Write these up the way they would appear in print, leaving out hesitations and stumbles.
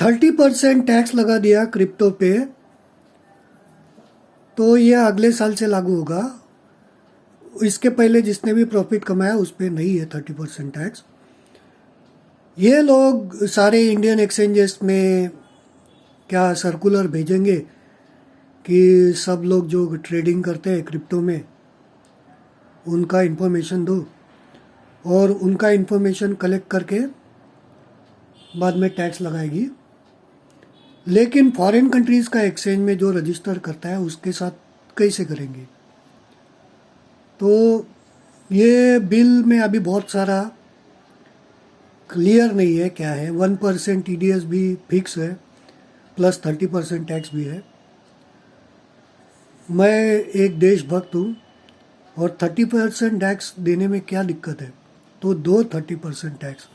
30% tax लगा दिया crypto पे, तो ये अगले साल से लागू होगा। इसके पहले जिसने भी प्रॉफिट कमाया उस पर नहीं है 30% टैक्स। ये लोग सारे इंडियन एक्सचेंजेस में क्या सर्कुलर भेजेंगे कि सब लोग जो ट्रेडिंग करते हैं क्रिप्टो में उनका इन्फॉर्मेशन दो, और उनका इन्फॉर्मेशन कलेक्ट करके बाद में टैक्स लगाएगी। लेकिन फॉरेन कंट्रीज़ का एक्सचेंज में जो रजिस्टर करता है उसके साथ कैसे करेंगे? तो ये बिल में अभी बहुत सारा क्लियर नहीं है क्या है। 1% TDS भी फिक्स है, प्लस 30% टैक्स भी है। मैं एक देशभक्त हूँ और 30% टैक्स देने में क्या दिक्कत है, तो दो 30% टैक्स।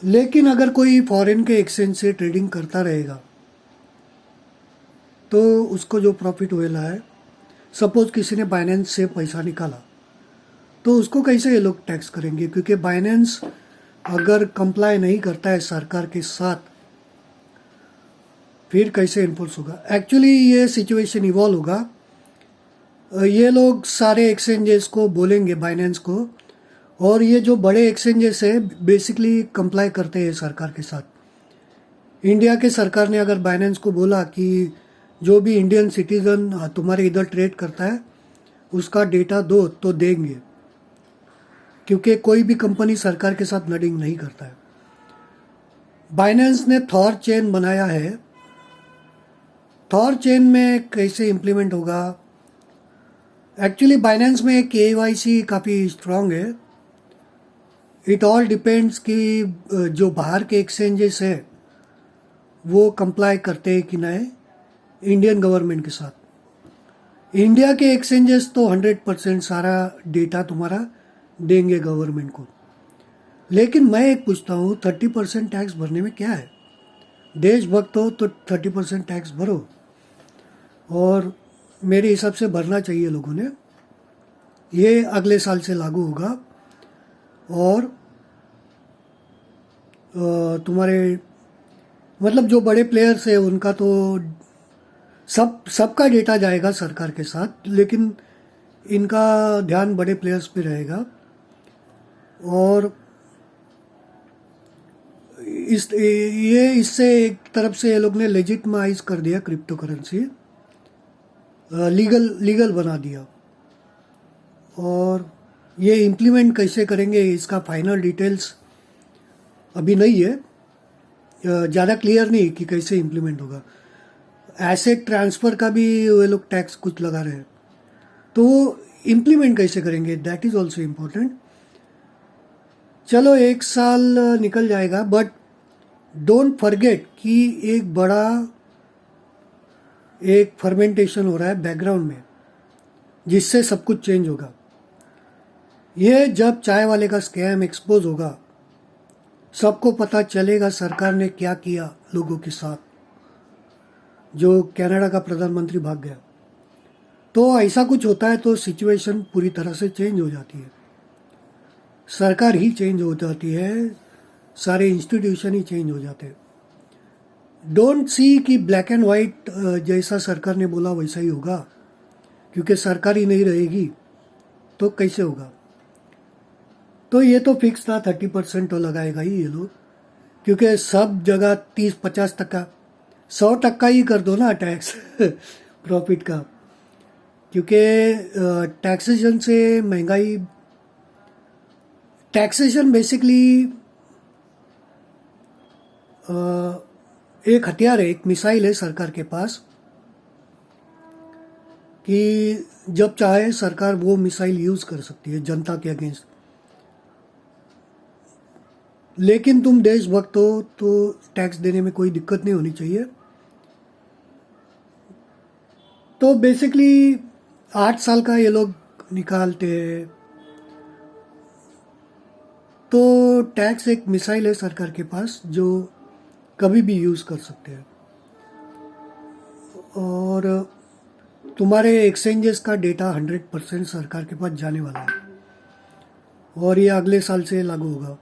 लेकिन अगर कोई फॉरेन के एक्सचेंज से ट्रेडिंग करता रहेगा तो उसको जो प्रॉफिट हुएला है, सपोज किसी ने बाइनेंस से पैसा निकाला, तो उसको कैसे ये लोग टैक्स करेंगे? क्योंकि बाइनेंस अगर कंप्लाई नहीं करता है सरकार के साथ, फिर कैसे इन्फोर्स होगा? एक्चुअली ये सिचुएशन इवॉल्व होगा। ये लोग सारे एक्सचेंजेस को बोलेंगे, बाइनेंस को, और ये जो बड़े एक्सचेंजेस हैं बेसिकली कंप्लाई करते हैं सरकार के साथ। इंडिया के सरकार ने अगर बाइनेंस को बोला कि जो भी इंडियन सिटीज़न तुम्हारे इधर ट्रेड करता है उसका डेटा दो, तो देंगे, क्योंकि कोई भी कंपनी सरकार के साथ नडिंग नहीं करता है। बाइनेंस ने थॉर चेन बनाया है। थॉर चेन में कैसे इम्प्लीमेंट होगा? एक्चुअली बाइनेंस में KYC काफ़ी स्ट्रांग है। इट ऑल डिपेंड्स कि जो बाहर के एक्सचेंजेस है वो कंप्लाई करते हैं कि नहीं इंडियन गवर्नमेंट के साथ। इंडिया के एक्सचेंजेस तो 100% सारा डेटा तुम्हारा देंगे गवर्नमेंट को। लेकिन मैं एक पूछता हूँ, 30% टैक्स भरने में क्या है? देशभक्त हो तो 30% टैक्स भरो, और मेरे हिसाब से भरना चाहिए लोगों ने। ये अगले साल से लागू होगा, और तुम्हारे मतलब जो बड़े प्लेयर्स हैं उनका तो सबका डेटा जाएगा सरकार के साथ, लेकिन इनका ध्यान बड़े प्लेयर्स पे रहेगा। और इससे एक तरफ से ये लोग ने लेजिटिमाइज कर दिया क्रिप्टो करेंसी, लीगल बना दिया। और ये इम्प्लीमेंट कैसे करेंगे इसका फाइनल डिटेल्स अभी नहीं है, ज़्यादा क्लियर नहीं कि कैसे इम्प्लीमेंट होगा। एसेट ट्रांसफ़र का भी वे लोग टैक्स कुछ लगा रहे हैं, तो इम्प्लीमेंट कैसे करेंगे, दैट इज़ ऑल्सो इम्पोर्टेंट। चलो एक साल निकल जाएगा, बट डोंट फॉरगेट कि एक फर्मेंटेशन हो रहा है बैकग्राउंड में, जिससे सब कुछ चेंज होगा। ये जब चाय वाले का स्कैम एक्सपोज होगा, सबको पता चलेगा सरकार ने क्या किया लोगों के साथ, जो कनाडा का प्रधानमंत्री भाग गया। तो ऐसा कुछ होता है तो सिचुएशन पूरी तरह से चेंज हो जाती है। सरकार ही चेंज हो जाती है, सारे इंस्टीट्यूशन ही चेंज हो जाते हैं। डोंट सी कि ब्लैक एंड वाइट जैसा सरकार ने बोला वैसा ही होगा, क्योंकि सरकार ही नहीं रहेगी तो कैसे होगा? तो ये तो फिक्स था, 30% तो लगाएगा ही ये लोग, क्योंकि सब जगह 30-50%, 100% ही कर दो ना टैक्स प्रॉफिट का, क्योंकि टैक्सेशन से महंगाई, टैक्सेशन बेसिकली एक हथियार है, एक मिसाइल है सरकार के पास, कि जब चाहे सरकार वो मिसाइल यूज़ कर सकती है जनता के अगेंस्ट। लेकिन तुम देशभक्त हो तो टैक्स देने में कोई दिक्कत नहीं होनी चाहिए। तो बेसिकली 8 साल का ये लोग निकालते हैं, तो टैक्स एक मिसाइल है सरकार के पास जो कभी भी यूज़ कर सकते हैं। और तुम्हारे एक्सचेंजेस का डेटा 100% सरकार के पास जाने वाला है, और ये अगले साल से लागू होगा।